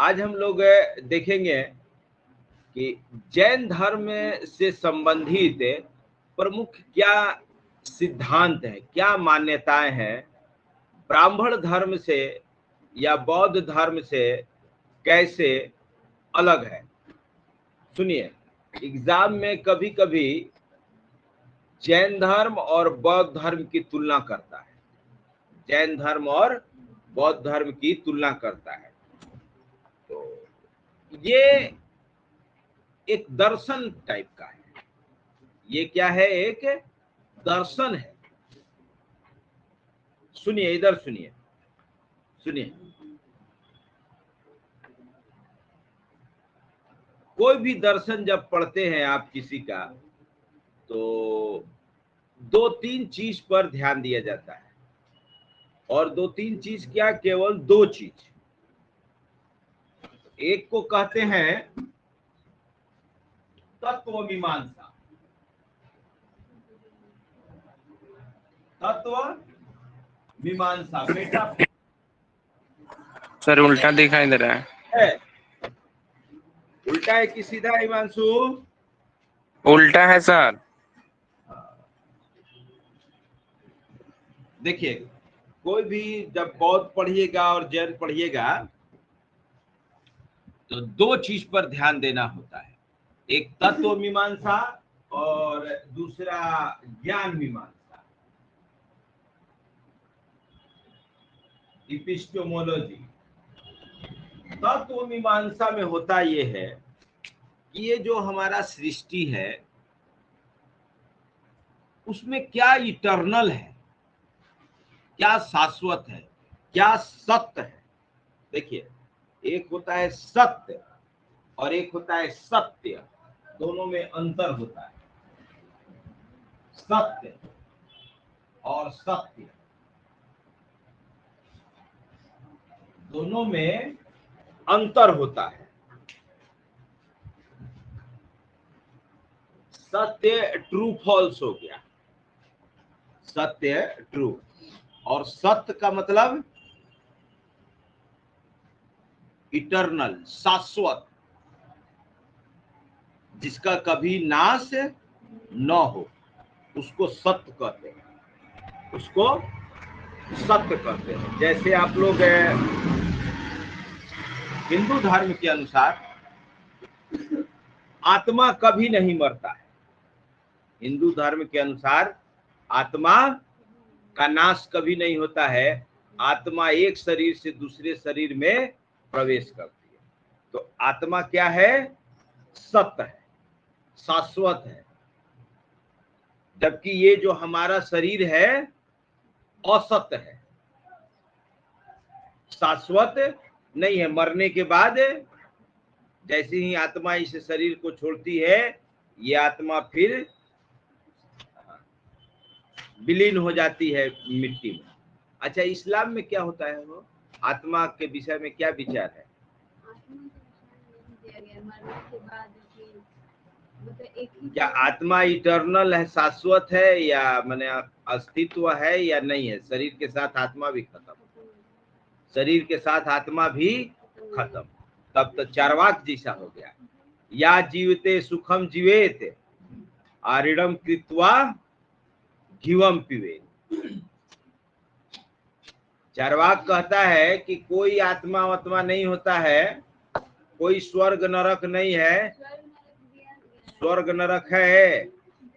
आज हम लोग देखेंगे कि जैन धर्म से संबंधित प्रमुख क्या सिद्धांत है, क्या मान्यताएं हैं, ब्राह्मण धर्म से या बौद्ध धर्म से कैसे अलग है। सुनिए, एग्जाम में कभी कभी जैन धर्म और बौद्ध धर्म की तुलना करता है, जैन धर्म और बौद्ध धर्म की तुलना करता है। तो ये एक दर्शन टाइप का है, ये क्या है, एक दर्शन है। सुनिए, इधर सुनिए, सुनिए। कोई भी दर्शन जब पढ़ते हैं आप किसी का, तो दो तीन चीज पर ध्यान दिया जाता है, और दो तीन चीज क्या, केवल दो चीज। एक को कहते हैं तत्व मीमांसा, तत्व मीमांसा मेटा सर उल्टा दिखाई दे रहा है। उल्टा है कि सीधा है हिमांशु? उल्टा है सर। देखिए, कोई भी जब बौद्ध पढ़िएगा और जैन पढ़िएगा तो दो चीज पर ध्यान देना होता है, एक तत्व मीमांसा और दूसरा ज्ञान मीमांसा, इपिस्टेमोलॉजी। तत्व मीमांसा में होता ये है कि ये जो हमारा सृष्टि है उसमें क्या इटर्नल है, क्या शाश्वत है, क्या सत्य है। देखिए, एक होता है सत्य और एक होता है सत्य, दोनों में अंतर होता है। सत्य और सत्य दोनों में अंतर होता है। सत्य ट्रू फॉल्स हो गया, सत्य ट्रू, और सत्य का मतलब इटर्नल, शाश्वत, जिसका कभी नाश न हो, उसको सत्य कहते हैं, उसको सत्य कहते हैं। जैसे आप लोग हिंदू धर्म के अनुसार आत्मा कभी नहीं मरता है, हिंदू धर्म के अनुसार आत्मा का नाश कभी नहीं होता है, आत्मा एक शरीर से दूसरे शरीर में प्रवेश करती है। तो आत्मा क्या है, सत्य है, शाश्वत है, जबकि ये जो हमारा शरीर है असत्य है, शाश्वत नहीं है। मरने के बाद जैसे ही आत्मा इस शरीर को छोड़ती है, ये आत्मा फिर विलीन हो जाती है मिट्टी में। अच्छा, इस्लाम में क्या होता है, वो आत्मा के विषय में क्या विचार है? क्या आत्मा इटर्नल है, शाश्वत है, या माने अस्तित्व है या नहीं है? शरीर के साथ आत्मा भी खत्म, शरीर के साथ आत्मा भी खत्म, तब तो चार्वाक जैसा हो गया। या जीवते सुखम जीवेत आरिडम कृत्वा घीवम पिबेत। चार्वाक कहता है कि कोई आत्मा नहीं होता है, कोई स्वर्ग नरक नहीं है। स्वर्ग नरक है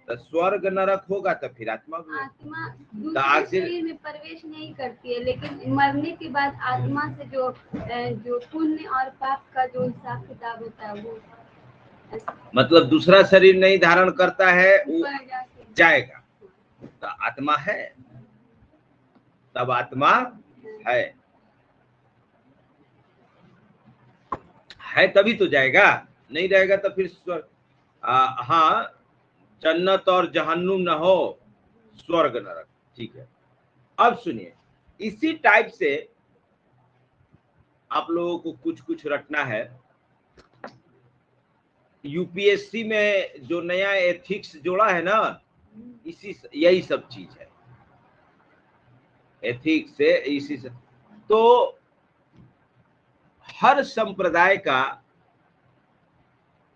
तो स्वर्ग नरक होगा तो फिर आत्मा दूसरे शरीर में प्रवेश नहीं करती है, लेकिन मरने के बाद आत्मा से जो पुण्य और पाप का जो हिसाब किताब होता है वो, मतलब दूसरा शरीर नहीं धारण करता है, वो जाएगा। तो आत्मा है, तब आत्मा है तभी तो जाएगा, नहीं रहेगा तो फिर हाँ, जन्नत और जहन्नुम न हो, स्वर्ग नरक। ठीक है, अब सुनिए, इसी टाइप से आप लोगों को कुछ कुछ रटना है। यूपीएससी में जो नया एथिक्स जोड़ा है ना, यही सब चीज है, एथिक्स से इसी से। तो हर संप्रदाय का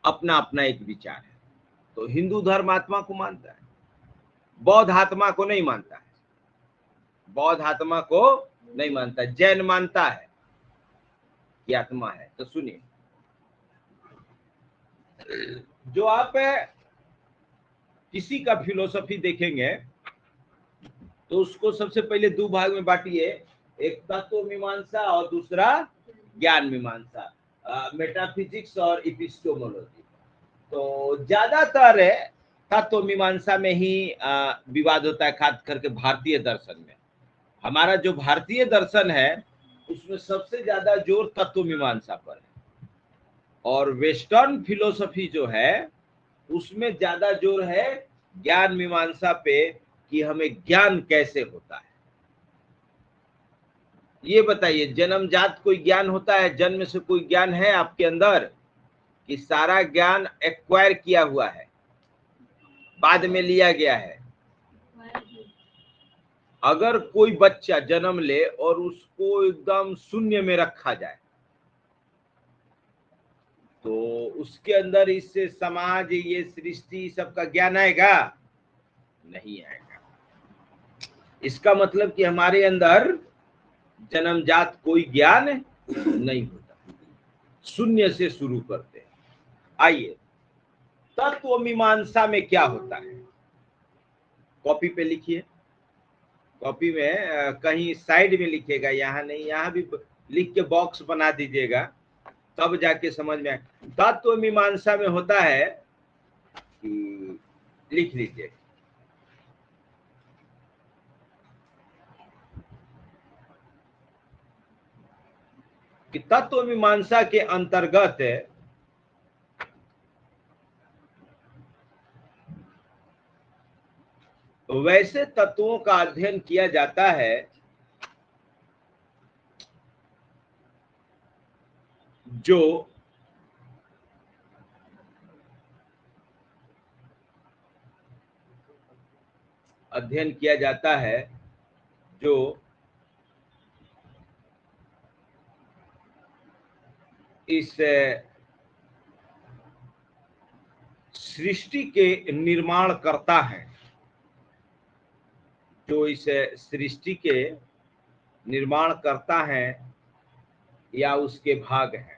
अपना अपना एक विचार है। तो हिंदू धर्म आत्मा को मानता है, बौद्ध आत्मा को नहीं मानता है, बौद्ध आत्मा को नहीं मानता, जैन मानता है कि आत्मा है। तो सुनिए, जो आप किसी का फिलोसफी देखेंगे तो उसको सबसे पहले दो भाग में बांटिए, एक तत्व मीमांसा और दूसरा ज्ञान मीमांसा, मेटाफिजिक्स और एपिस्टेमोलॉजी। तो ज्यादातर तत्व मीमांसा में ही विवाद होता है, खास करके भारतीय दर्शन में। हमारा जो भारतीय दर्शन है उसमें सबसे ज्यादा जोर तत्व मीमांसा पर है, और वेस्टर्न फिलोसफी जो है उसमें ज्यादा जोर है ज्ञान मीमांसा पे, कि हमें ज्ञान कैसे होता है। ये बताइए, जन्मजात कोई ज्ञान होता है? जन्म से कोई ज्ञान है आपके अंदर कि सारा ज्ञान एक्वायर किया हुआ है, बाद में लिया गया है? अगर कोई बच्चा जन्म ले और उसको एकदम शून्य में रखा जाए तो उसके अंदर इससे समाज, ये सृष्टि सबका ज्ञान आएगा? नहीं आएगा। इसका मतलब कि हमारे अंदर जन्मजात कोई ज्ञान नहीं होता, शून्य से शुरू करते हैं। आइए, तत्व मीमांसा में क्या होता है? कॉपी पे लिखिए, कॉपी में कहीं साइड में लिखिएगा, यहाँ नहीं, यहाँ भी लिख के बॉक्स बना दीजिएगा, तब जाके समझ में आए। तत्व मीमांसा में होता है कि, लिख लीजिए, कि तत्व मीमांसा के अंतर्गत वैसे तत्वों का अध्ययन किया जाता है जो अध्ययन किया जाता है जो इस सृष्टि के निर्माण करता है, जो इस सृष्टि के निर्माण करता है या उसके भाग हैं।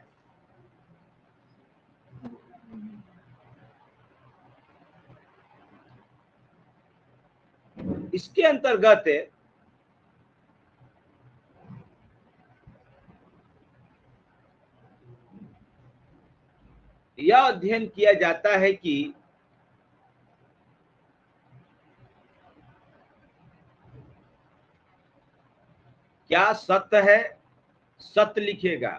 इसके अंतर्गत यह अध्ययन किया जाता है कि क्या सत्य है, सत्य लिखेगा,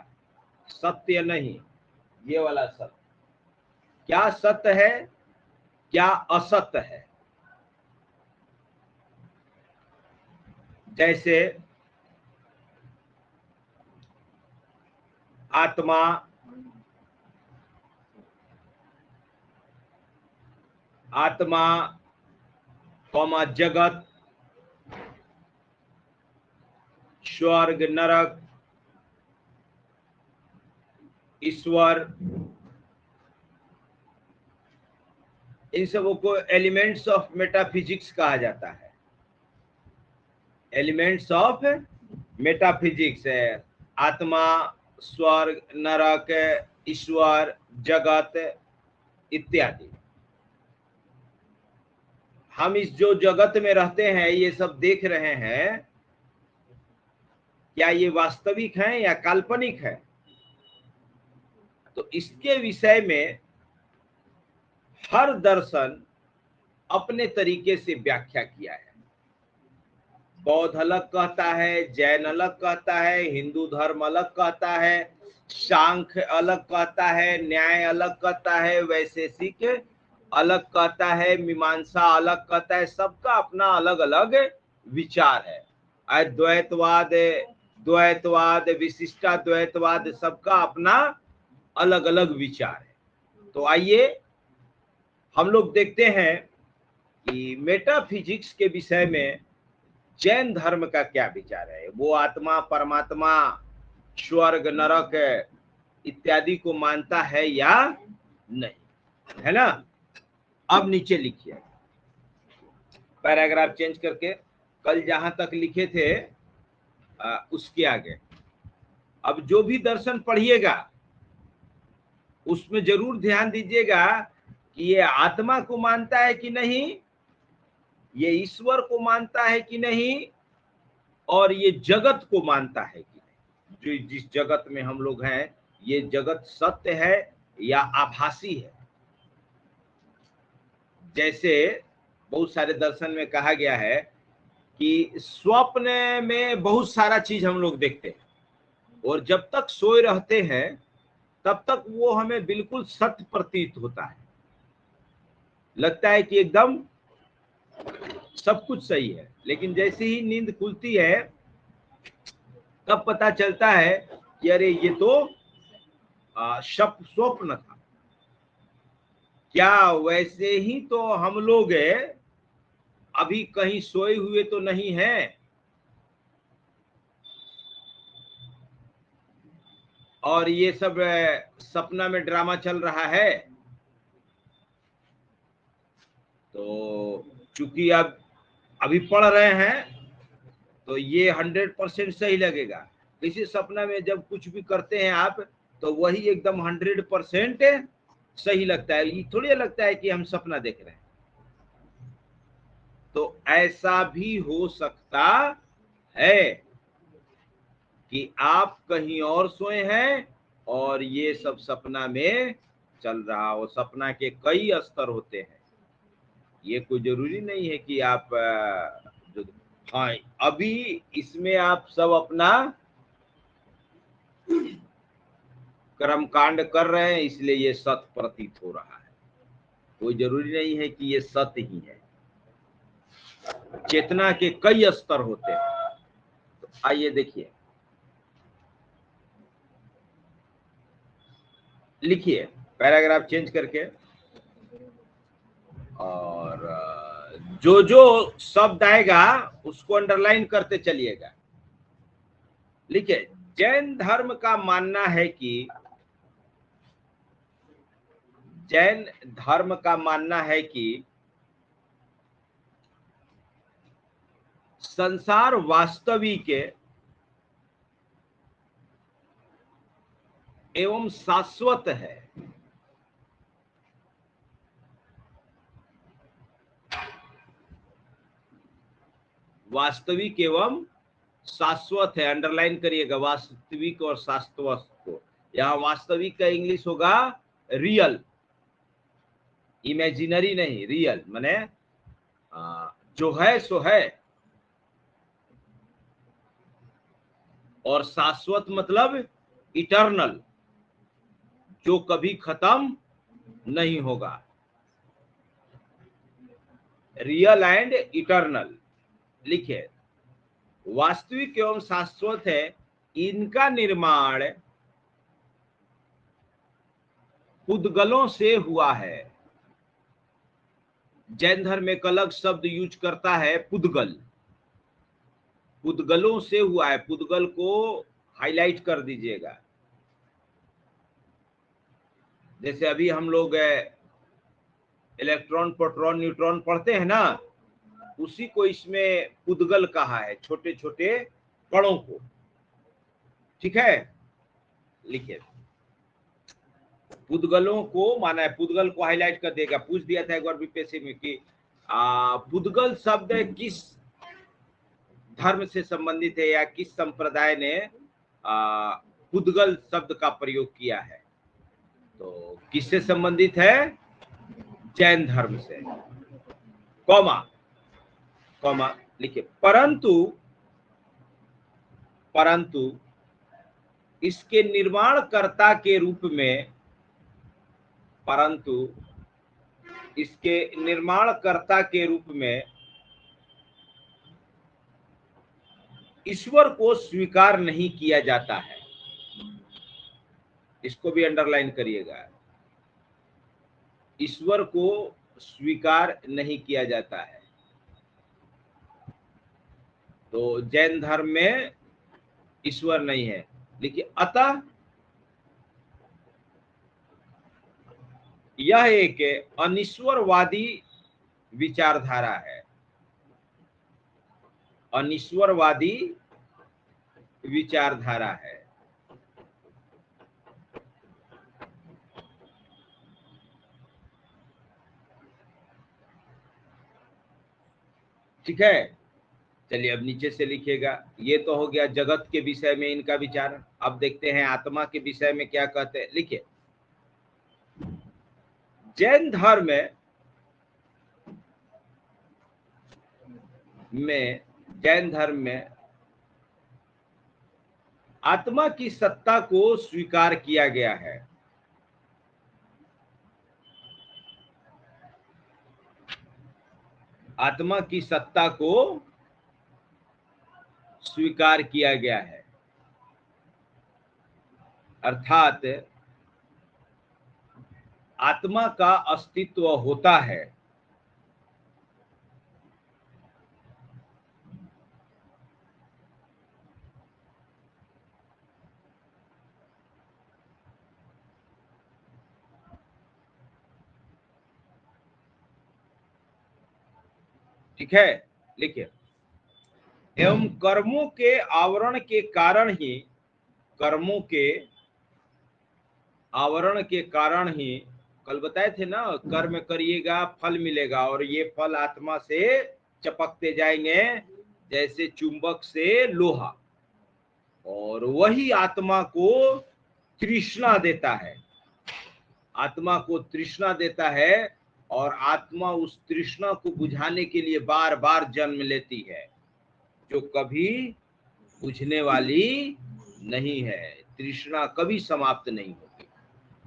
सत्य नहीं, ये वाला सत्य, क्या सत्य है, क्या असत्य है। जैसे आत्मा, आत्मा कौमा जगत, स्वर्ग नरक, ईश्वर, इन सबों को एलिमेंट्स ऑफ मेटाफिजिक्स कहा जाता है। एलिमेंट्स ऑफ मेटाफिजिक्स है आत्मा, स्वर्ग, नरक, ईश्वर, जगत इत्यादि। हम इस जो जगत में रहते हैं, ये सब देख रहे हैं, क्या ये वास्तविक हैं या काल्पनिक है? तो इसके विषय में हर दर्शन अपने तरीके से व्याख्या किया है। बौद्ध अलग कहता है, जैन अलग कहता है, हिंदू धर्म अलग कहता है, सांख्य अलग कहता है, न्याय अलग कहता है, वैशेषिक अलग कहता है, मीमांसा अलग कहता है। सबका अपना अलग अलग विचार है। अद्वैतवाद, द्वैतवाद, विशिष्टाद्वैतवाद, सबका अपना अलग अलग विचार है। तो आइए हम लोग देखते हैं कि मेटाफिजिक्स के विषय में जैन धर्म का क्या विचार है। वो आत्मा, परमात्मा स्वर्ग नरक इत्यादि को मानता है या नहीं, है ना। अब नीचे लिखिए पैराग्राफ चेंज करके, कल जहां तक लिखे थे उसके आगे। अब जो भी दर्शन पढ़िएगा उसमें जरूर ध्यान दीजिएगा कि ये आत्मा को मानता है कि नहीं, ये ईश्वर को मानता है कि नहीं, और ये जगत को मानता है कि नहीं। जो जिस जगत में हम लोग हैं, ये जगत सत्य है या आभासी है। जैसे बहुत सारे दर्शन में कहा गया है कि स्वप्न में बहुत सारा चीज हम लोग देखते हैं, और जब तक सोए रहते हैं तब तक वो हमें बिल्कुल सत्य प्रतीत होता है, लगता है कि एकदम सब कुछ सही है। लेकिन जैसे ही नींद खुलती है तब पता चलता है कि अरे ये तो स्वप्न था। क्या वैसे ही तो हम लोग अभी कहीं सोए हुए तो नहीं हैं, और ये सब सपना में ड्रामा चल रहा है। तो चूंकि अब अभी पढ़ रहे हैं तो ये 100% सही लगेगा। इसी सपना में जब कुछ भी करते हैं आप तो वही एकदम 100% सही लगता है, ये थोड़ी लगता है कि हम सपना देख रहे हैं। तो ऐसा भी हो सकता है कि आप कहीं और सोए हैं और ये सब सपना में चल रहा हो। सपना के कई स्तर होते हैं, ये कोई जरूरी नहीं है कि आप जो, हाँ अभी इसमें आप सब अपना कर्मकांड कर रहे हैं इसलिए ये सत्य प्रतीत हो रहा है। कोई जरूरी नहीं है कि ये सत्य ही है। चेतना के कई स्तर होते हैं। तो आइए देखिए, लिखिए पैराग्राफ चेंज करके, और जो जो शब्द आएगा उसको अंडरलाइन करते चलिएगा। लिखिए, जैन धर्म का मानना है कि जैन धर्म का मानना है कि संसार वास्तविक एवं शाश्वत है। वास्तविक एवं शाश्वत है, अंडरलाइन करिएगा वास्तविक और शाश्वत को। यहां वास्तविक का इंग्लिश होगा रियल, इमेजिनरी नहीं, रियल माने जो है सो है, और शाश्वत मतलब इटर्नल, जो कभी खत्म नहीं होगा। Real and eternal. लिखिए, वास्तविक एवं शाश्वत है, इनका निर्माण पुद्गलों से हुआ है। जैन धर्म एक अलग शब्द यूज करता है, पुद्गल। पुद्गलों से हुआ है, पुद्गल को हाईलाइट कर दीजिएगा। जैसे अभी हम लोग इलेक्ट्रॉन, प्रोटॉन, न्यूट्रॉन पढ़ते हैं ना, उसी को इसमें पुद्गल कहा है, छोटे छोटे कणों को। ठीक है, लिखिए, पुद्गलों को माना है, पुद्गल को हाईलाइट कर देगा। पूछ दिया था एक बार बीपीएससी में कि पुद्गल शब्द किस धर्म से संबंधित है या किस संप्रदाय ने पुद्गल शब्द का प्रयोग किया है। तो किससे संबंधित है? जैन धर्म से। कॉमा कॉमा लिखिए, परंतु इसके निर्माणकर्ता के रूप में, परंतु इसके निर्माणकर्ता के रूप में ईश्वर को स्वीकार नहीं किया जाता है। इसको भी अंडरलाइन करिएगा, ईश्वर को स्वीकार नहीं किया जाता है। तो जैन धर्म में ईश्वर नहीं है, लिखिए, अतः यह एक अनिश्वरवादी विचारधारा है। अनिश्वरवादी विचारधारा है। ठीक है, चलिए अब नीचे से लिखिएगा। ये तो हो गया जगत के विषय में इनका विचार। अब देखते हैं आत्मा के विषय में क्या कहते हैं। लिखिए, जैन धर्म में आत्मा की सत्ता को स्वीकार किया गया है। आत्मा की सत्ता को स्वीकार किया गया है, अर्थात आत्मा का अस्तित्व होता है। ठीक है, लिखिए, एवं कर्मों के आवरण के कारण ही, कर्मों के आवरण के कारण ही, कल बताए थे ना, कर्म करिएगा फल मिलेगा, और ये फल आत्मा से चपकते जाएंगे जैसे चुंबक से लोहा, और वही आत्मा को तृष्णा देता है। आत्मा को तृष्णा देता है, और आत्मा उस तृष्णा को बुझाने के लिए बार बार जन्म लेती है, जो कभी बुझने वाली नहीं है। तृष्णा कभी समाप्त नहीं होती,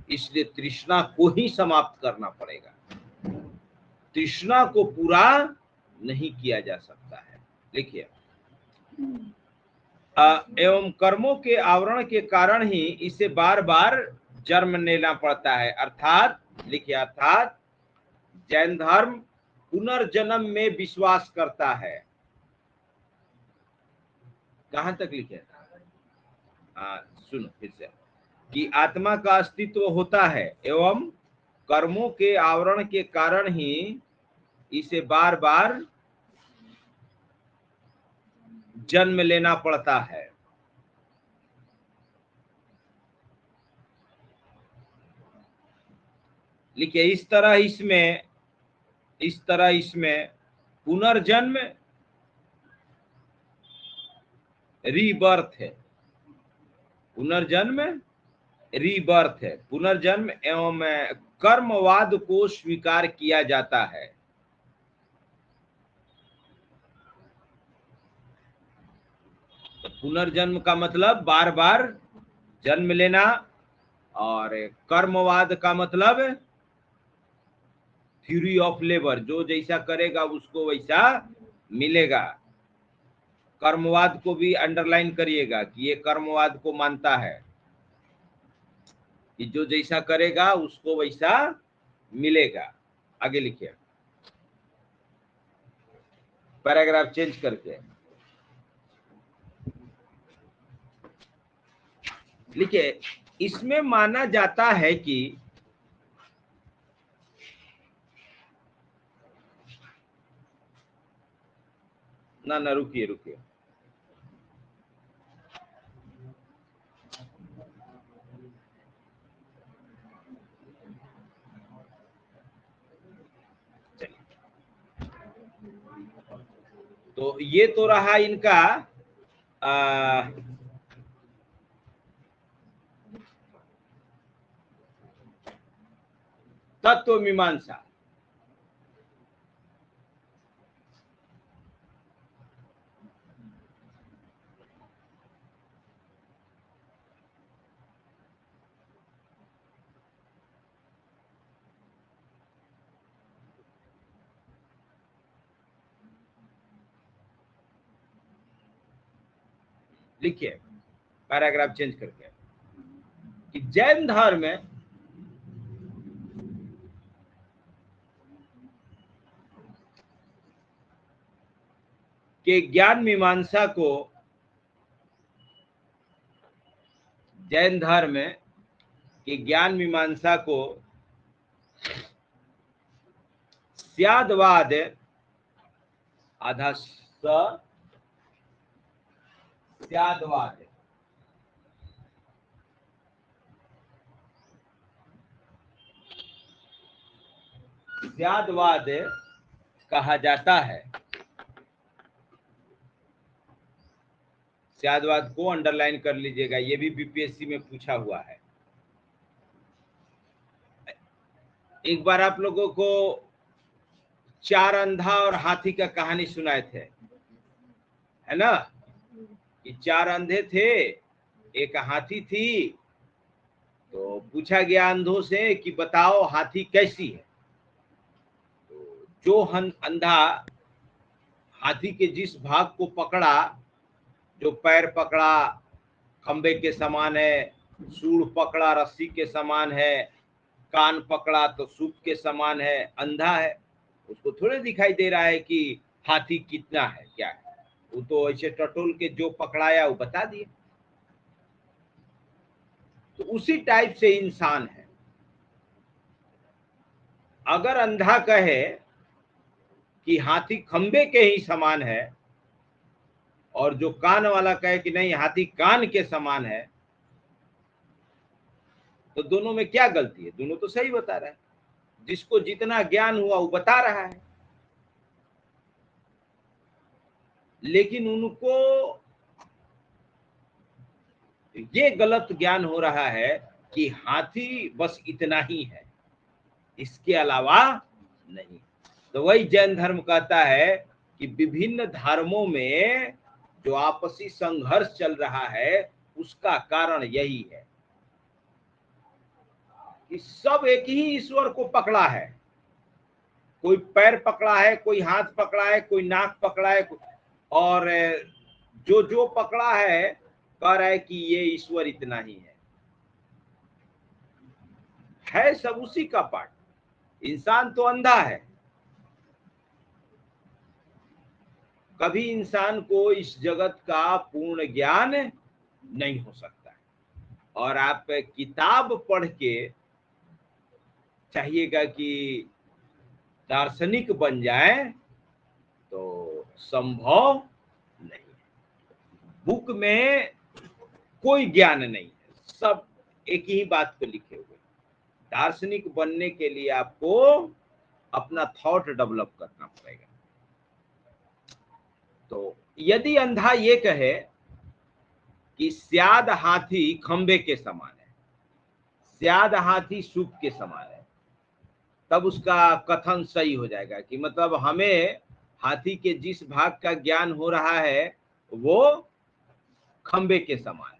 इसलिए तृष्णा को ही समाप्त करना पड़ेगा। तृष्णा को पूरा नहीं किया जा सकता है। लिखिए, एवं कर्मों के आवरण के कारण ही इसे बार बार जन्म लेना पड़ता है। अर्थात, लिखिए, अर्थात जैन धर्म पुनर्जन्म में विश्वास करता है। कहां तक लिखे? सुनो फिर से, कि आत्मा का अस्तित्व होता है एवं कर्मों के आवरण के कारण ही इसे बार बार जन्म लेना पड़ता है। लिखिए, इस तरह इसमें पुनर्जन्म, रीबर्थ है। पुनर्जन्म रीबर्थ है। पुनर्जन्म एवं कर्मवाद को स्वीकार किया जाता है। पुनर्जन्म का मतलब बार बार जन्म लेना, और कर्मवाद का मतलब थ्योरी ऑफ लेबर, जो जैसा करेगा उसको वैसा मिलेगा। कर्मवाद को भी अंडरलाइन करिएगा कि ये कर्मवाद को मानता है कि जो जैसा करेगा उसको वैसा मिलेगा। आगे लिखिए, पैराग्राफ चेंज करके लिखिए, इसमें माना जाता है कि ना रुकिए, तो ये तो रहा इनका तत्व मीमांसा। लिखिए, पैराग्राफ चेंज करके, कि जैन धर्म में के ज्ञान मीमांसा को जैन धर्म की ज्ञान मीमांसा को स्यादवाद आधा स्यादवाद स्यादवाद कहा जाता है। स्यादवाद को अंडरलाइन कर लीजिएगा, ये भी बीपीएससी में पूछा हुआ है। एक बार आप लोगों को चार अंधा और हाथी का कहानी सुनाए थे, है ना, कि चार अंधे थे, एक हाथी थी। तो पूछा गया अंधों से कि बताओ हाथी कैसी है। तो जो अंधा हाथी के जिस भाग को पकड़ा, जो पैर पकड़ा खंबे के समान है, सूंड पकड़ा रस्सी के समान है, कान पकड़ा तो सूप के समान है, अंधा है, उसको थोड़े दिखाई दे रहा है कि हाथी कितना है क्या है। वो तो ऐसे टटोल के जो पकड़ाया वो बता दिए। तो उसी टाइप से इंसान है। अगर अंधा कहे कि हाथी खंबे के ही समान है और जो कान वाला कहे कि नहीं हाथी कान के समान है, तो दोनों में क्या गलती है? दोनों तो सही बता रहे हैं। जिसको जितना ज्ञान हुआ वो बता रहा है, लेकिन उनको ये गलत ज्ञान हो रहा है कि हाथी बस इतना ही है, इसके अलावा नहीं। तो वही जैन धर्म कहता है कि विभिन्न धर्मों में जो आपसी संघर्ष चल रहा है उसका कारण यही है कि सब एक ही ईश्वर को पकड़ा है। कोई पैर पकड़ा है, कोई हाथ पकड़ा है, कोई नाक पकड़ा है, और जो जो पकड़ा है कह रहा है कि ये ईश्वर इतना ही है सब उसी का पार्ट। इंसान तो अंधा है, कभी इंसान को इस जगत का पूर्ण ज्ञान नहीं हो सकता है। और आप किताब पढ़ के चाहिएगा कि दार्शनिक बन जाए तो संभव नहीं। बुक में कोई ज्ञान नहीं है, सब एक ही बात को लिखे हुए। दार्शनिक बनने के लिए आपको अपना थॉट डेवलप करना पड़ेगा। तो यदि अंधा ये कहे कि स्याद हाथी खंबे के समान है, स्याद हाथी सूप के समान है, तब उसका कथन सही हो जाएगा कि मतलब हमें हाथी के जिस भाग का ज्ञान हो रहा है वो खंबे के समान है,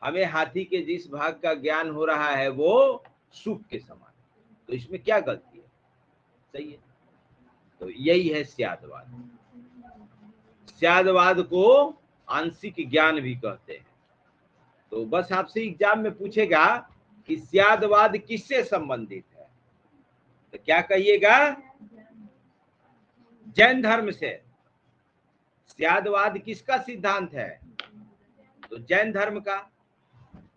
हमें हाथी के जिस भाग का ज्ञान हो रहा है वो सूप के समान है। तो इसमें क्या गलती है? सही है। तो यही है स्यादवाद। स्यादवाद को आंशिक ज्ञान भी कहते हैं। तो बस आपसे एग्जाम में पूछेगा कि स्यादवाद किससे संबंधित है, तो क्या कहिएगा? जैन धर्म से। स्यादवाद किसका सिद्धांत है? तो जैन धर्म का।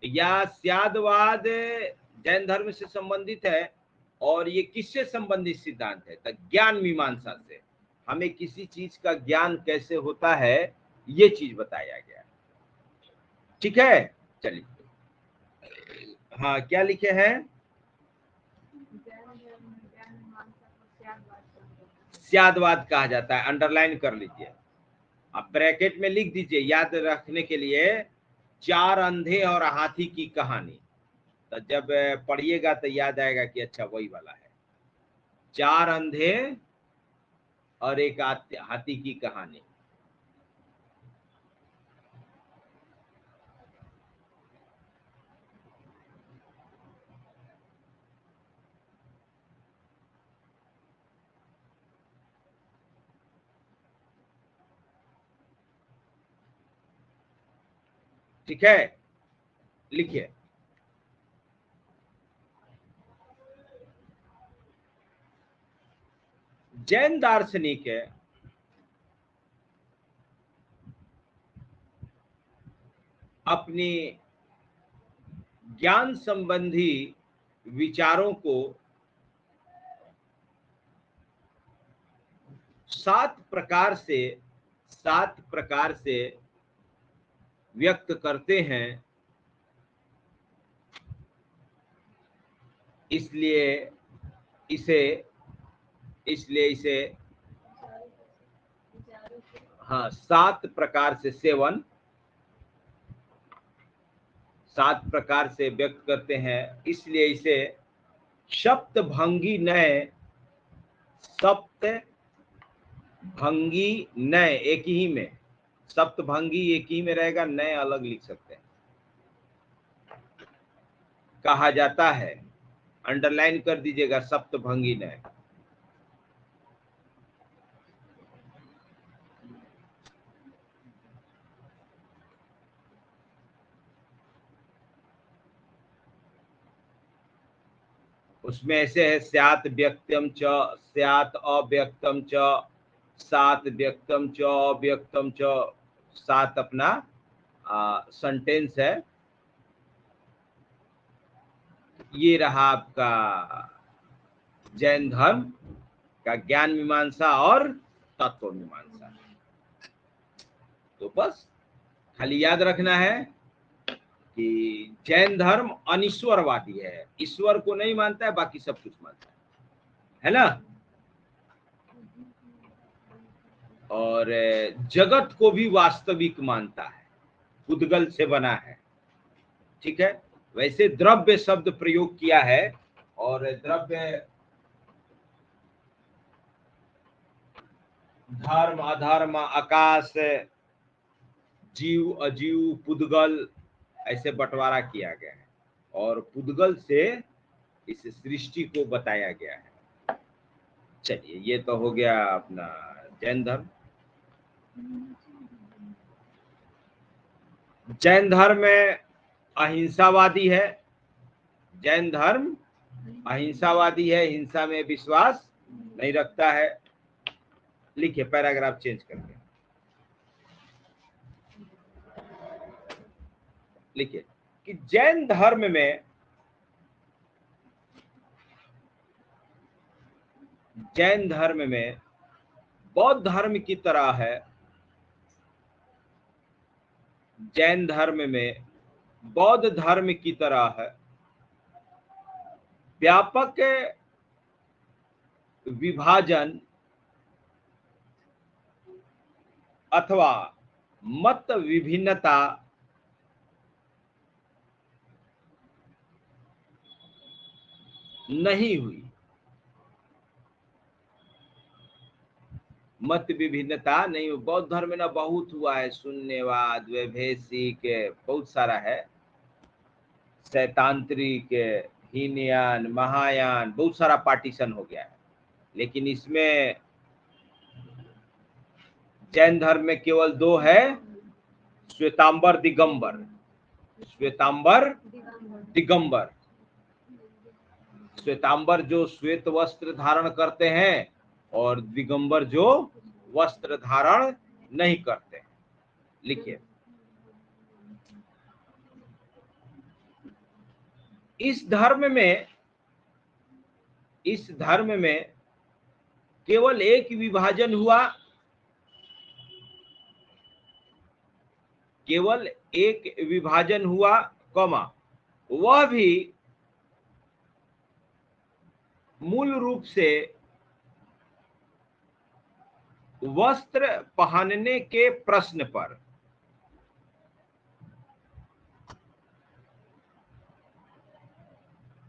या स्यादवाद जैन धर्म से संबंधित है और ये किससे संबंधित सिद्धांत है? तो ज्ञान मीमांसा से। हमें किसी चीज का ज्ञान कैसे होता है ये चीज बताया गया। ठीक है, चलिए। हाँ, क्या लिखे हैं? स्यादवाद कहा जाता है, अंडरलाइन कर लीजिए। आप ब्रैकेट में लिख दीजिए याद रखने के लिए, चार अंधे और हाथी की कहानी। तो जब पढ़िएगा तो याद आएगा कि अच्छा वही वाला है। चार अंधे और एक हाथी की कहानी। ठीक है, लिखिए। जैन दार्शनिक अपनी ज्ञान संबंधी विचारों को 7 प्रकार से व्यक्त करते हैं। इसलिए इसे हाँ 7 प्रकार से 7 प्रकार से व्यक्त करते हैं। इसलिए इसे सप्तभंगी नय एक ही में, सप्तभंगी एक ही में रहेगा, नय अलग लिख सकते हैं, कहा जाता है। अंडरलाइन कर दीजिएगा सप्तभंगी नय। उसमें ऐसे है स्यात् व्यक्तम च, स्यात् अव्यक्तम च, सात व्यक्तम च अव्यक्तम च, 7 अपना सेंटेंस है। ये रहा आपका जैन धर्म का ज्ञान मीमांसा और तत्व मीमांसा। तो बस खाली याद रखना है कि जैन धर्म अनिश्वरवादी है, ईश्वर को नहीं मानता है, बाकी सब कुछ मानता है ना। और जगत को भी वास्तविक मानता है, पुद्गल से बना है, ठीक है। वैसे द्रव्य शब्द प्रयोग किया है, और द्रव्य धर्म अधर्म, आकाश, जीव अजीव, पुद्गल, ऐसे बंटवारा किया गया है, और पुद्गल से इस सृष्टि को बताया गया है। चलिए, ये तो हो गया अपना जैन धर्म। जैन धर्म में अहिंसावादी है। जैन धर्म अहिंसावादी है, हिंसा में विश्वास नहीं रखता है। लिखिए पैराग्राफ चेंज करके लिखिए कि जैन धर्म में बौद्ध धर्म की तरह है। जैन धर्म में बौद्ध धर्म की तरह है, व्यापक विभाजन अथवा मत विभिन्नता नहीं हुई। मत विभिन्नता नहीं हुई। बौद्ध धर्म में ना बहुत हुआ है, शून्यवाद, वैभेषिक, बहुत सारा है, सैतांत्रिक, हीनयान, महायान, बहुत सारा पार्टीशन हो गया है। लेकिन इसमें जैन धर्म में केवल 2 है, श्वेतांबर दिगंबर। श्वेतांबर दिगंबर, श्वेतांबर जो श्वेत वस्त्र धारण करते हैं, और दिगंबर जो वस्त्र धारण नहीं करते हैं। लिखिए, इस धर्म में केवल एक विभाजन हुआ, केवल एक विभाजन हुआ, कौमा, वह भी मूल रूप से वस्त्र पहनने के प्रश्न पर।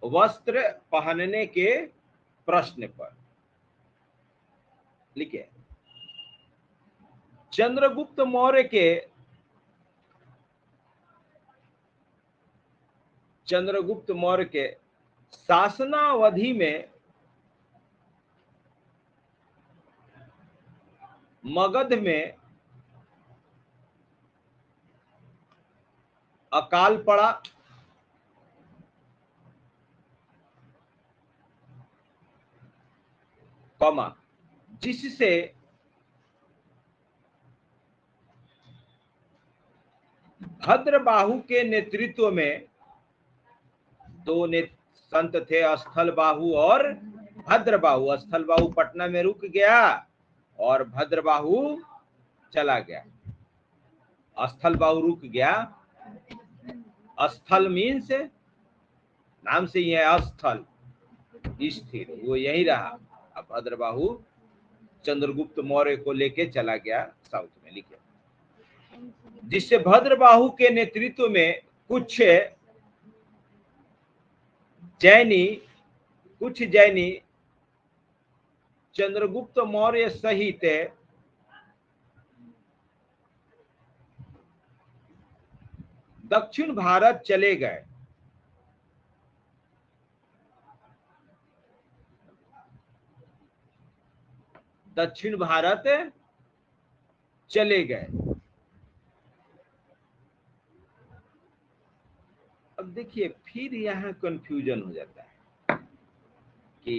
वस्त्र पहनने के प्रश्न पर। लिखिए, चंद्रगुप्त मौर्य के शासनावधि में मगध में अकाल पड़ा, कौमा, जिससे भद्रबाहु के नेतृत्व में दो ने संत थे, स्थल बाहु और भद्र बाहु। स्थल बाहु पटना में रुक गया और भद्र बाहु चला गया। स्थल बाहु रुक गया। स्थल मीन्स नाम से ही है स्थल, स्थिर, वो यही रहा। अब भद्र बाहु चंद्रगुप्त मौर्य को लेके चला गया साउथ में। लिखे, जिससे भद्र बाहु के नेतृत्व में कुछ जैनी चंद्रगुप्त मौर्य सहित दक्षिण भारत चले गए। दक्षिण भारत चले गए। अब देखिए फिर यहाँ कंफ्यूजन हो जाता है कि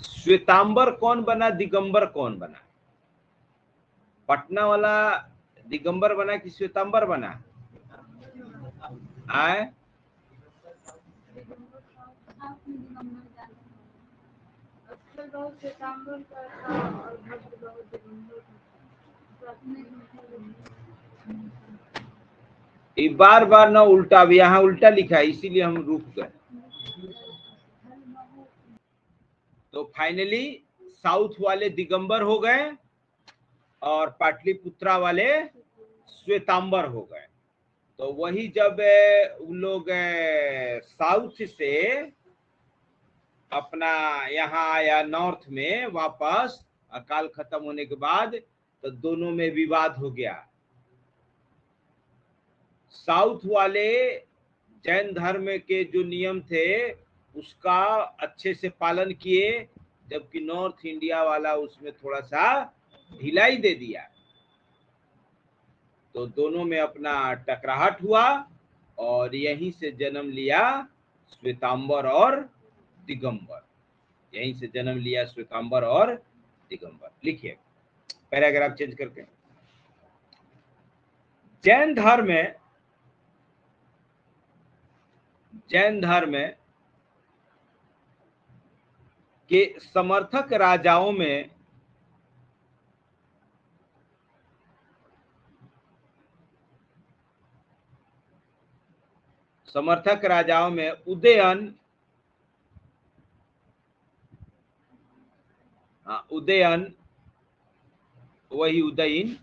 श्वेतांबर कौन बना, दिगंबर कौन बना? पटना वाला दिगंबर बना कि श्वेतांबर बना? आए बार बार ना उल्टा, अब यहाँ उल्टा लिखा है इसीलिए हम रुक गए। तो फाइनली साउथ वाले दिगंबर हो गए और पाटलिपुत्रा वाले श्वेतांबर हो गए। तो वही जब उन लोग साउथ से अपना यहाँ आया नॉर्थ में वापस, अकाल खत्म होने के बाद, तो दोनों में विवाद हो गया। साउथ वाले जैन धर्म के जो नियम थे उसका अच्छे से पालन किए, जबकि नॉर्थ इंडिया वाला उसमें थोड़ा सा ढिलाई दे दिया। तो दोनों में अपना टकराहट हुआ और यहीं से जन्म लिया श्वेतांबर और दिगंबर। यहीं से जन्म लिया श्वेतांबर और दिगंबर। लिखिए पैराग्राफ चेंज करके। जैन धर्म के समर्थक राजाओं में उदयन वही उदयन,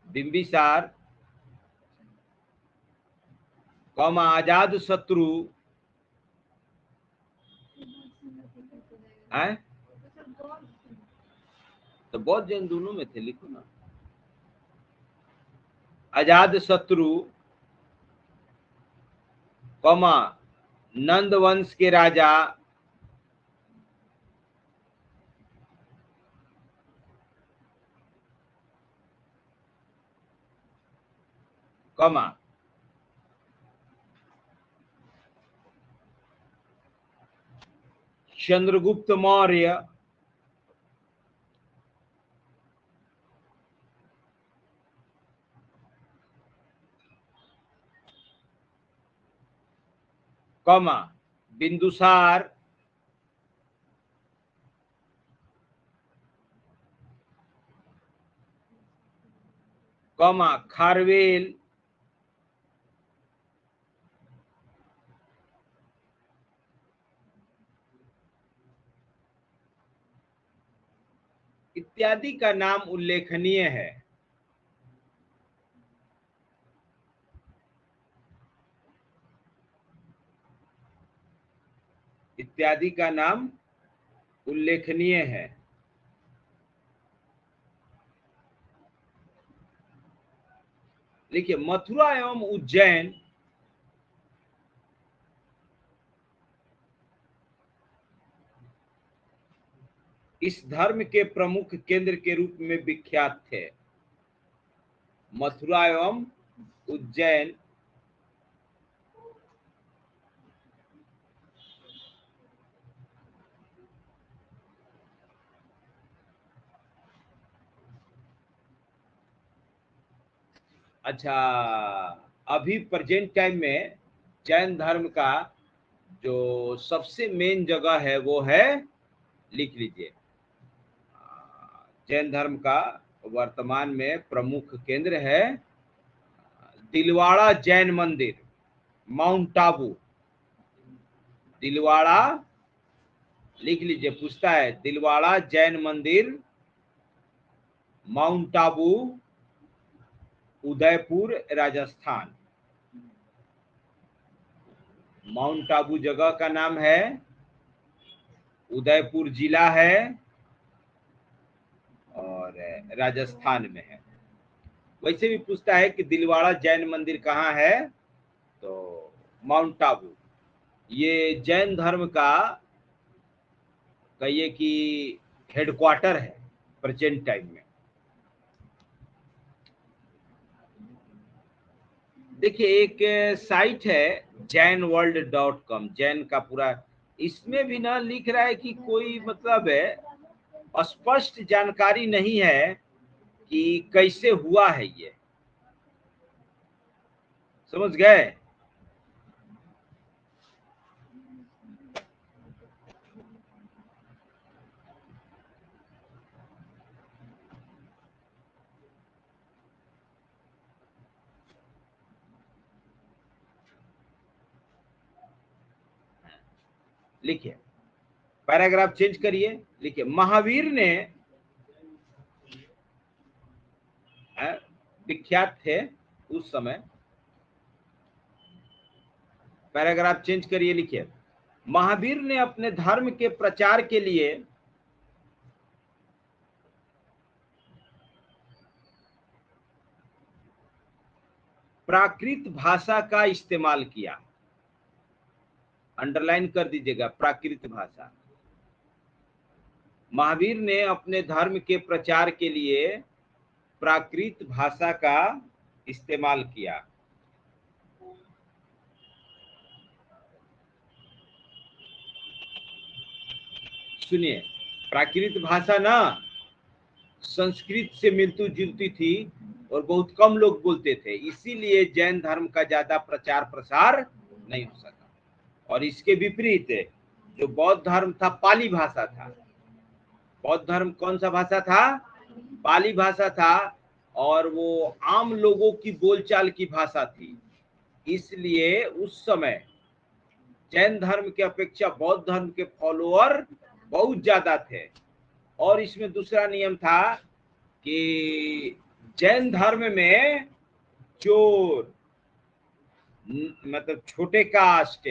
बिंबिसार, अजात शत्रु, तो बौद्ध जैन दोनों में थे, लिखो ना। अजात शत्रु, नंद वंश के राजा, चंद्रगुप्त मौर्य, बिंदुसार, खारवेल, इत्यादि का नाम उल्लेखनीय है। इत्यादि का नाम उल्लेखनीय है। देखिए मथुरा एवं उज्जैन इस धर्म के प्रमुख केंद्र के रूप में विख्यात थे। मथुरा एवं उज्जैन अच्छा, अभी प्रेजेंट टाइम में जैन धर्म का जो सबसे मेन जगह है वो है, लिख लीजिए, जैन धर्म का वर्तमान में प्रमुख केंद्र है दिलवाड़ा जैन मंदिर, माउंट आबू। दिलवाड़ा लिख लीजिए, पूछता है दिलवाड़ा जैन मंदिर, माउंट आबू, उदयपुर, राजस्थान। माउंट आबू जगह का नाम है, उदयपुर जिला है और राजस्थान में है। वैसे भी पूछता है कि दिलवाड़ा जैन मंदिर कहाँ है, तो माउंट आबू। ये जैन धर्म का कहिए कि हेडक्वार्टर है प्रेजेंट टाइम में। देखिए एक साइट है jainworld.com, जैन का पूरा, इसमें भी ना लिख रहा है कि कोई मतलब है स्पष्ट जानकारी नहीं है कि कैसे हुआ है ये, समझ गए। लिखिए, पैराग्राफ चेंज करिए, लिखिए महावीर ने विख्यात थे उस समय। पैराग्राफ चेंज करिए, लिखिए महावीर ने अपने धर्म के प्रचार के लिए प्राकृत भाषा का इस्तेमाल किया। अंडरलाइन कर दीजिएगा, प्राकृत भाषा। महावीर ने अपने धर्म के प्रचार के लिए प्राकृत भाषा का इस्तेमाल किया। सुनिए, प्राकृत भाषा ना संस्कृत से मिलती जुलती थी और बहुत कम लोग बोलते थे, इसीलिए जैन धर्म का ज्यादा प्रचार प्रसार नहीं हो सका। और इसके विपरीत जो बौद्ध धर्म था पाली भाषा था। बौद्ध धर्म कौन सा भाषा था? पाली भाषा था, और वो आम लोगों की बोलचाल की भाषा थी। इसलिए उस समय जैन धर्म के अपेक्षा बौद्ध धर्म के फॉलोअर बहुत ज्यादा थे। और इसमें दूसरा नियम था कि जैन धर्म में चोर, मतलब छोटे कास्ट,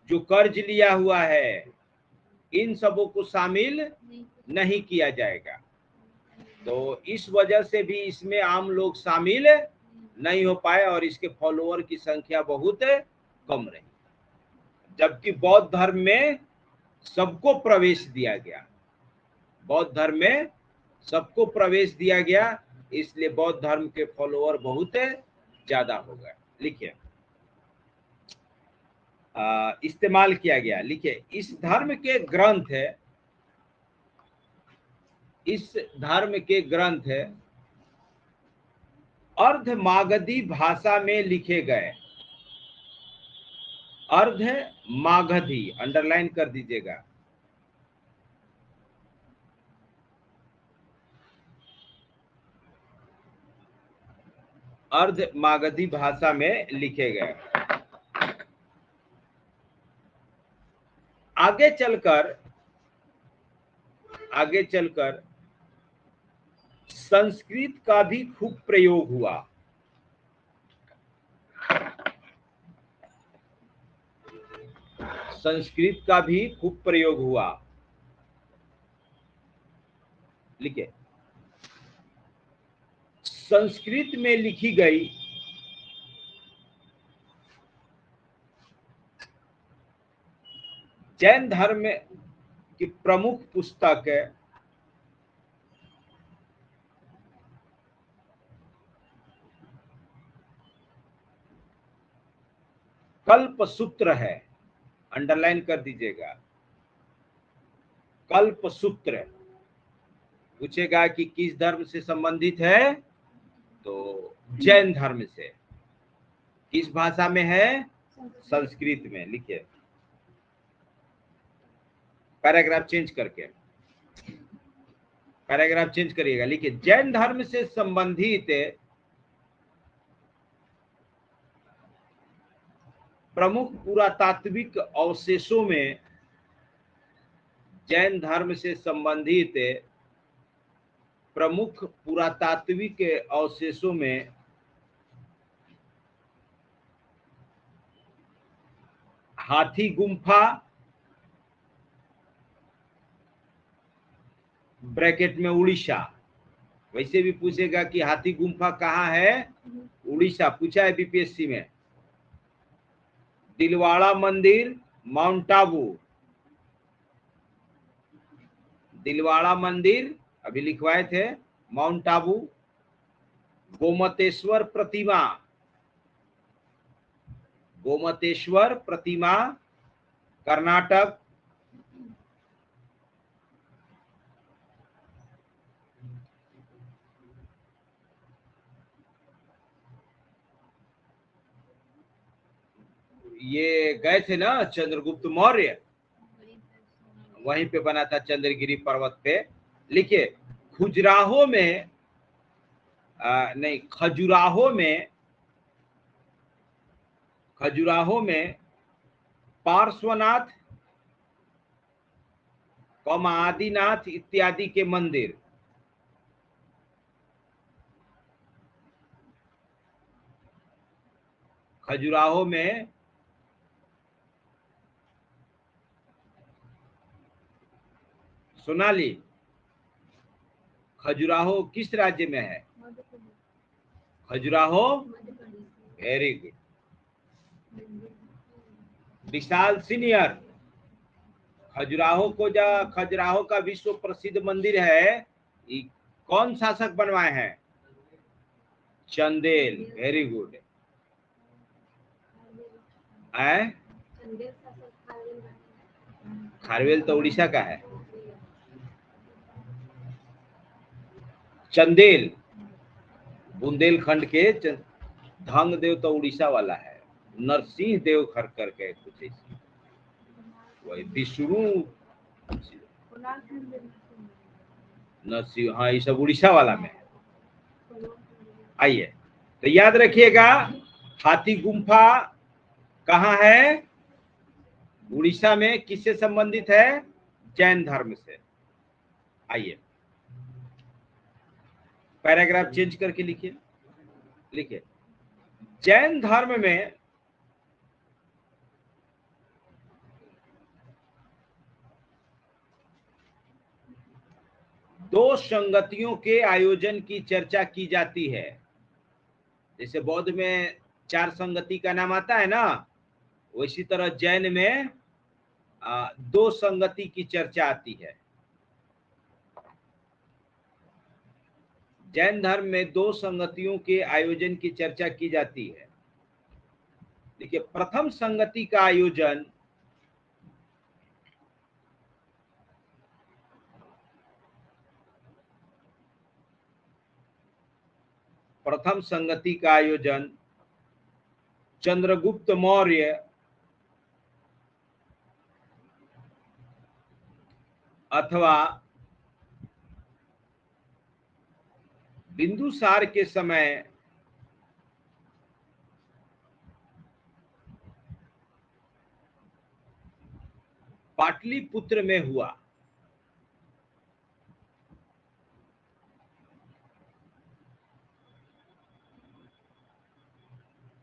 जो कर्ज लिया हुआ है, इन सबों को शामिल नहीं किया जाएगा। तो इस वजह से भी इसमें आम लोग शामिल नहीं हो पाए और इसके फॉलोअर की संख्या बहुत कम रही। जबकि बौद्ध धर्म में सबको प्रवेश दिया गया, बौद्ध धर्म में सबको प्रवेश दिया गया, इसलिए बौद्ध धर्म के फॉलोअर बहुत ज्यादा हो गए। लिखिए, इस्तेमाल किया गया। लिखिए, इस धर्म के ग्रंथ है, इस धर्म के ग्रंथ अर्ध मागधी भाषा में लिखे गए। अर्ध मागधी अंडरलाइन कर दीजिएगा। अर्ध मागधी भाषा में लिखे गए। आगे चलकर संस्कृत का भी खूब प्रयोग हुआ। संस्कृत का भी खूब प्रयोग हुआ। लिखिए, संस्कृत में लिखी गई जैन धर्म की प्रमुख पुस्तक कल्पसूत्र है। अंडरलाइन कर दीजिएगा, कल्पसूत्र। पूछेगा कि किस धर्म से संबंधित है, तो जैन धर्म से किस भाषा में है? संस्कृत में। लिखिए पैराग्राफ चेंज करके, पैराग्राफ चेंज करिएगा। लिखिए जैन धर्म से संबंधित प्रमुख पुरातात्विक अवशेषों में, जैन धर्म से संबंधित प्रमुख पुरातात्विक अवशेषों में हाथी गुम्फा ब्रैकेट में उड़ीसा, वैसे भी पूछेगा कि हाथी गुम्फा कहाँ है? उड़ीसा, पूछा है बीपीएससी में। दिलवाड़ा मंदिर माउंट आबू, दिलवाड़ा मंदिर अभी लिखवाए थे, माउंट आबू। गोमतेश्वर प्रतिमा, गोमतेश्वर प्रतिमा कर्नाटक। ये गए थे ना चंद्रगुप्त मौर्य, वहीं पे बना था चंद्रगिरी पर्वत पे। लिखिए खजुराहो में नहीं, खजुराहो में, खजुराहो में पार्श्वनाथ आदिनाथ इत्यादि के मंदिर, खजुराहो में सोनाली, खजुराहो किस राज्य में है? Khajuraho, very good. Vishal senior, Khajuraho को खजुराहो का विश्व प्रसिद्ध मंदिर है, कौन शासक बनवाए हैं? Chandel, very good. खारवेल तो उड़ीसा का है। चंदेल बुंदेलखंड के, धंग देव तो उड़ीसा वाला है, नरसिंह देव खरकर के कुछ ऐसी, वही विष्णु नरसिंह, हाँ ये सब उड़ीसा वाला में है। आइए तो याद रखिएगा, हाथी गुम्फा कहाँ है? उड़ीसा में। किससे संबंधित है? जैन धर्म से। आइए पैराग्राफ चेंज करके लिखिए, लिखिए जैन धर्म में दो संगतियों के आयोजन की चर्चा की जाती है। जैसे बौद्ध में 4 संगति का नाम आता है ना, वैसी तरह जैन में 2 संगति की चर्चा आती है। जैन धर्म में 2 संगतियों के आयोजन की चर्चा की जाती है। देखिए प्रथम संगति का आयोजन चंद्रगुप्त मौर्य अथवा बिंदुसार के समय पाटलिपुत्र में हुआ।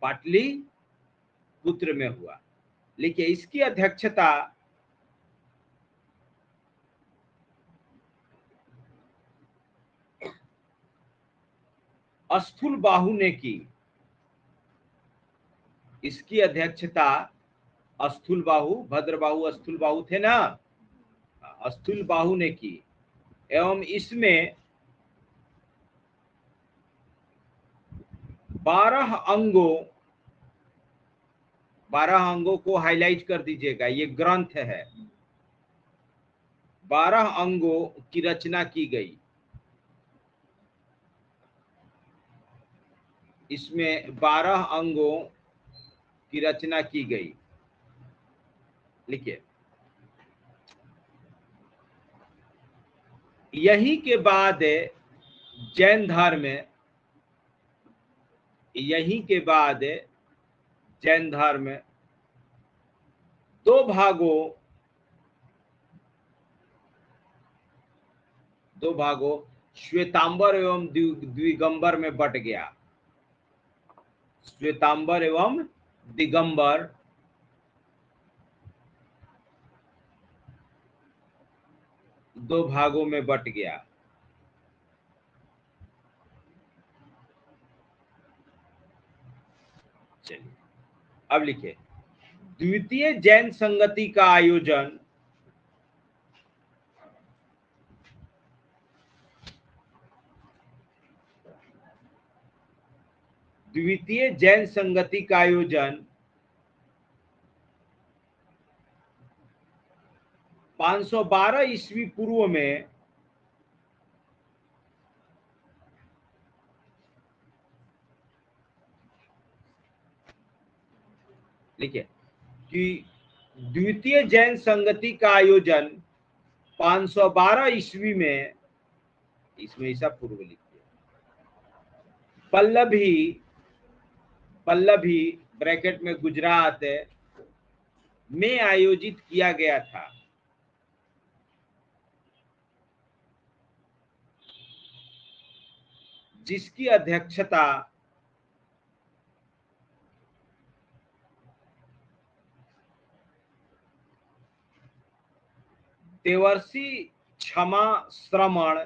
पाटलिपुत्र में हुआ। लिखिए इसकी अध्यक्षता स्थूलबाहु ने की। इसकी अध्यक्षता स्थूलबाहु, भद्रबाहु स्थूलबाहु थे ना, स्थूलबाहु ने की। एवं इसमें 12 अंगों को हाईलाइट कर दीजिएगा, ये ग्रंथ है। 12 अंगों की रचना की गई। इसमें 12 अंगों की रचना की गई। लिखिए, यही के बाद जैन धर्म, यही के बाद जैन धर्म दो भागों श्वेतांबर एवं दिगंबर में बट गया। श्वेतांबर एवं दिगंबर दो भागों में बट गया। चलिए अब लिखिए, द्वितीय जैन संगति का आयोजन द्वितीय जैन संगति का आयोजन 512 ईस्वी पूर्व में लिखिए कि द्वितीय जैन संगति का आयोजन 512 ईस्वी में, इसमें ईसा पूर्व लिखिए, पल्लभी ब्रैकेट में गुजरात में आयोजित किया गया था। जिसकी अध्यक्षता देवर्षि क्षमा श्रमण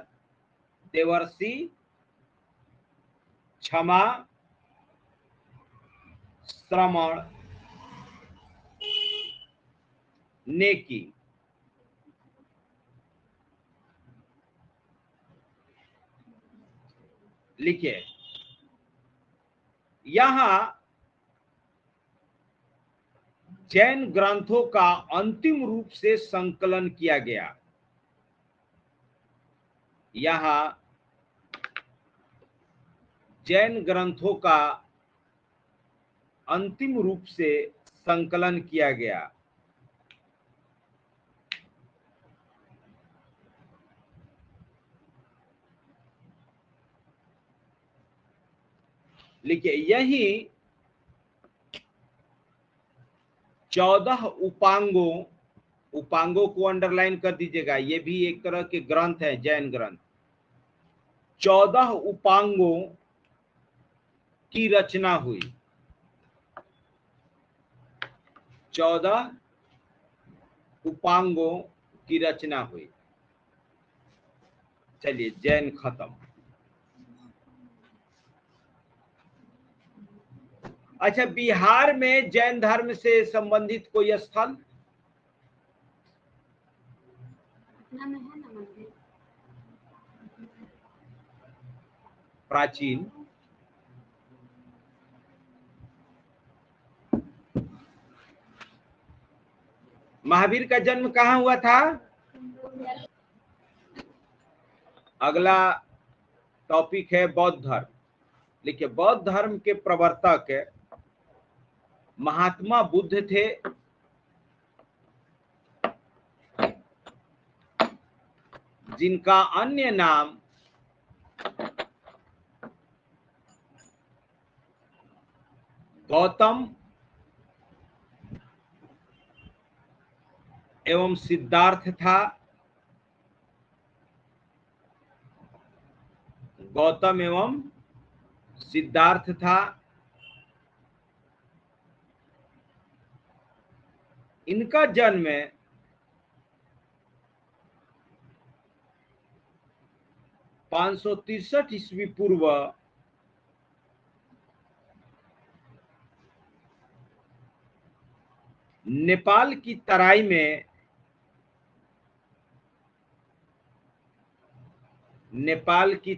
ने की। लिखिए, यहां जैन ग्रंथों का अंतिम रूप से संकलन किया गया। यहां जैन ग्रंथों का अंतिम रूप से संकलन किया गया। लिखिए, यही 14 उपांगों को अंडरलाइन कर दीजिएगा, ये भी एक तरह के ग्रंथ है, जैन ग्रंथ। 14 उपांगों की रचना हुई। 14 उपांगों की रचना हुई। चलिए, जैन खत्म। अच्छा, बिहार में जैन धर्म से संबंधित कोई स्थल? प्राचीन महावीर का जन्म कहाँ हुआ था? अगला टॉपिक है बौद्ध धर्म। लिखिए, बौद्ध धर्म के प्रवर्तक महात्मा बुद्ध थे। जिनका अन्य नाम गौतम एवं सिद्धार्थ था। गौतम एवं सिद्धार्थ था। इनका जन्म 563 ईस्वी पूर्व नेपाल की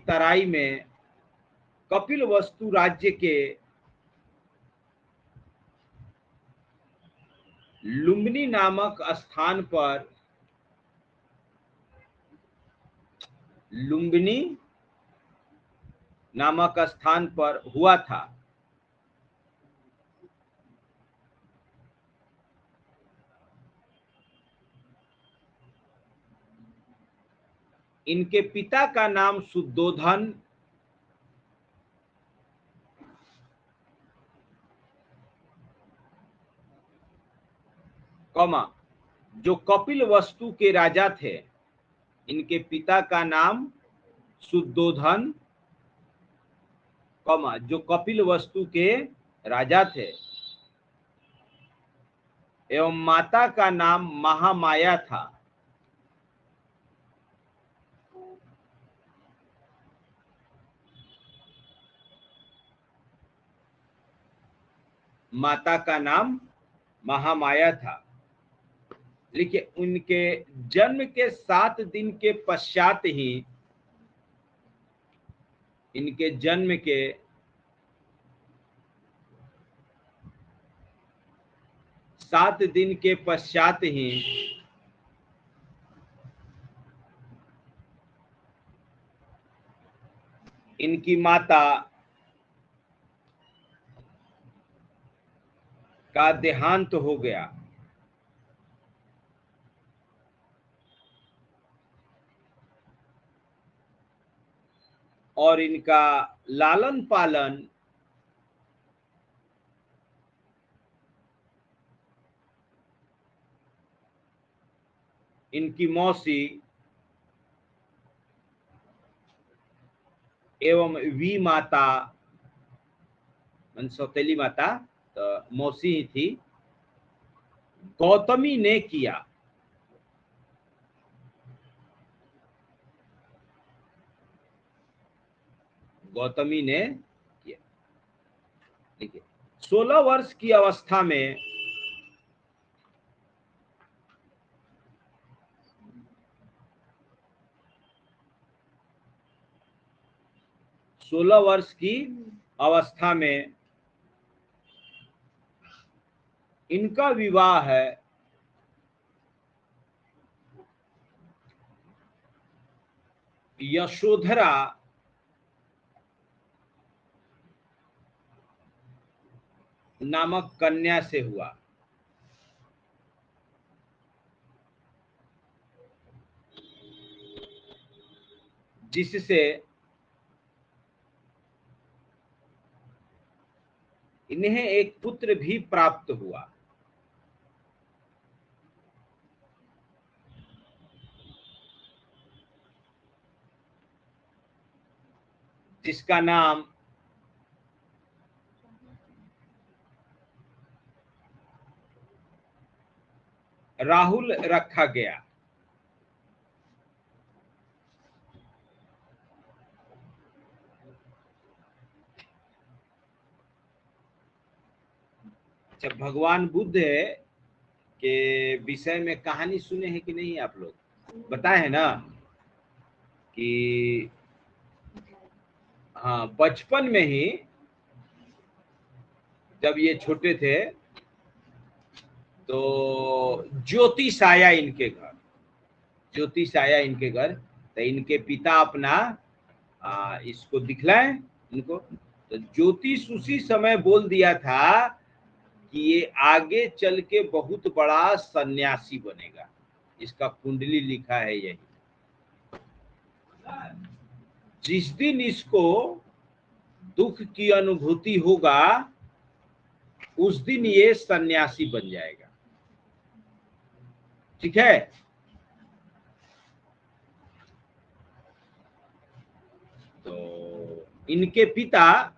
तराई में कपिलवस्तु राज्य के लुम्बिनी नामक स्थान पर हुआ था। इनके पिता का नाम शुद्धोधन, कौमा जो कपिल वस्तु के राजा थे, इनके पिता का नाम शुद्धोधन, कौमा जो कपिल वस्तु के राजा थे, एवं माता का नाम महामाया था। माता का नाम महामाया था। लिखिए, उनके जन्म के 7 दिन के पश्चात ही, इनके जन्म के 7 दिन के पश्चात ही इनकी माता का देहांत हो गया। और इनका लालन पालन इनकी मौसी एवं वी माता, सौतेली माता तो मौसी ही थी, गौतमी ने किया। गौतमी ने किया। देखिए, 16 वर्ष की अवस्था में इनका विवाह है यशोधरा नामक कन्या से हुआ। जिससे इन्हें एक पुत्र भी प्राप्त हुआ। जिसका नाम राहुल रखा गया। जब भगवान बुद्ध के विषय में कहानी सुने हैं कि नहीं आप लोग? बताए हैं ना कि हाँ, बचपन में ही जब ये छोटे थे तो ज्योतिष आया इनके घर। तो इनके पिता अपना इसको दिखलाए इनको, तो ज्योतिष उसी समय बोल दिया था कि ये आगे चल के बहुत बड़ा सन्यासी बनेगा। इसका कुंडली लिखा है यही। जिस दिन इसको दुख की अनुभूति होगा उस दिन ये सन्यासी बन जाएगा। ठीक है। तो इनके पिता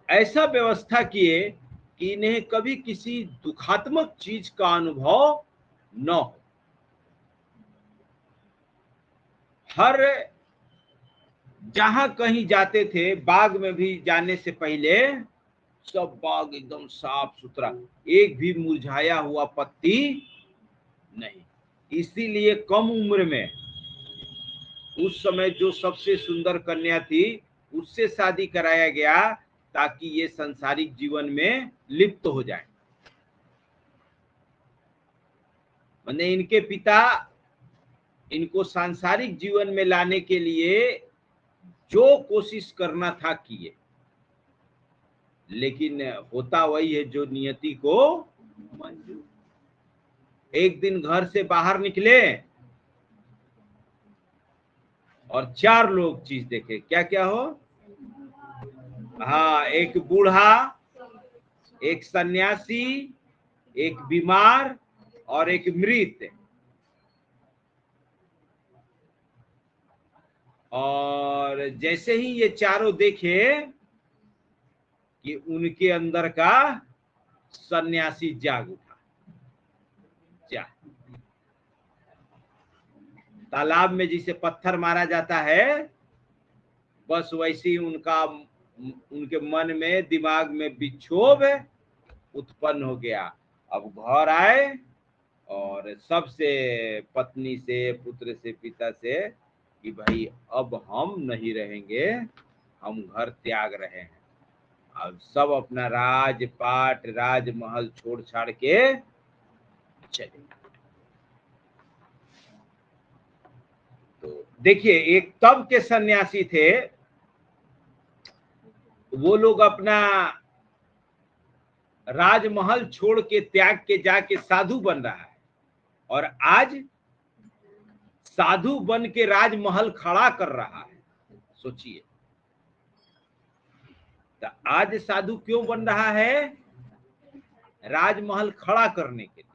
ऐसा व्यवस्था किए कि इन्हें कभी किसी दुखात्मक चीज का अनुभव न हो। हर जहां कहीं जाते थे, बाग में भी जाने से पहले सब बाग एकदम साफ सुथरा, एक भी मुरझाया हुआ पत्ती नहीं। इसीलिए कम उम्र में उस समय जो सबसे सुंदर कन्या थी उससे शादी कराया गया ताकि ये सांसारिक जीवन में लिप्त हो जाए। मैंने इनके पिता इनको सांसारिक जीवन में लाने के लिए जो कोशिश करना था किए, लेकिन होता वही है जो नियति को मंजूर। एक दिन घर से बाहर निकले और 4 लोग चीज देखे। क्या क्या हो? हाँ, एक बूढ़ा, एक सन्यासी, एक बीमार और एक मृत। और जैसे ही ये चारों देखे कि उनके अंदर का सन्यासी जाग उठा। जा तालाब में जिसे पत्थर मारा जाता है, बस वैसे ही उनके मन में, दिमाग में विक्षोभ उत्पन्न हो गया। अब घर आए और सबसे, पत्नी से, पुत्र से, पिता से, कि भाई अब हम नहीं रहेंगे, हम घर त्याग रहे हैं। अब सब अपना राजपाट, राजमहल छोड़ छाड़ के चले। तो देखिए, एक तब के सन्यासी थे, वो लोग अपना राजमहल छोड़ के, त्याग के जाके साधु बन रहा है, और आज साधु बन के राजमहल खड़ा कर रहा है। सोचिए, तो आज साधु क्यों बन रहा है? राजमहल खड़ा करने के लिए।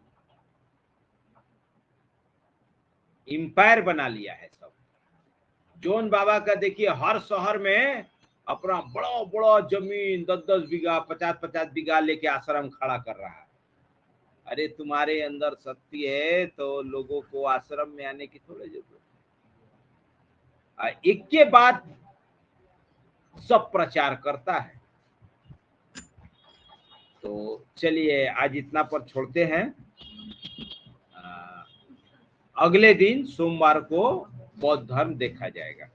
एम्पायर बना लिया है सब। जोन बाबा का देखिए, हर शहर में अपना बड़ा बड़ा जमीन, 10-10 बीघा, 50-50 बीघा लेके आश्रम खड़ा कर रहा है। अरे तुम्हारे अंदर शक्ति है तो लोगों को आश्रम में आने की थोड़ी जरूरत है। एक के बाद सब प्रचार करता है। तो चलिए, आज इतना पर छोड़ते हैं। अगले दिन सोमवार को बौद्ध धर्म देखा जाएगा।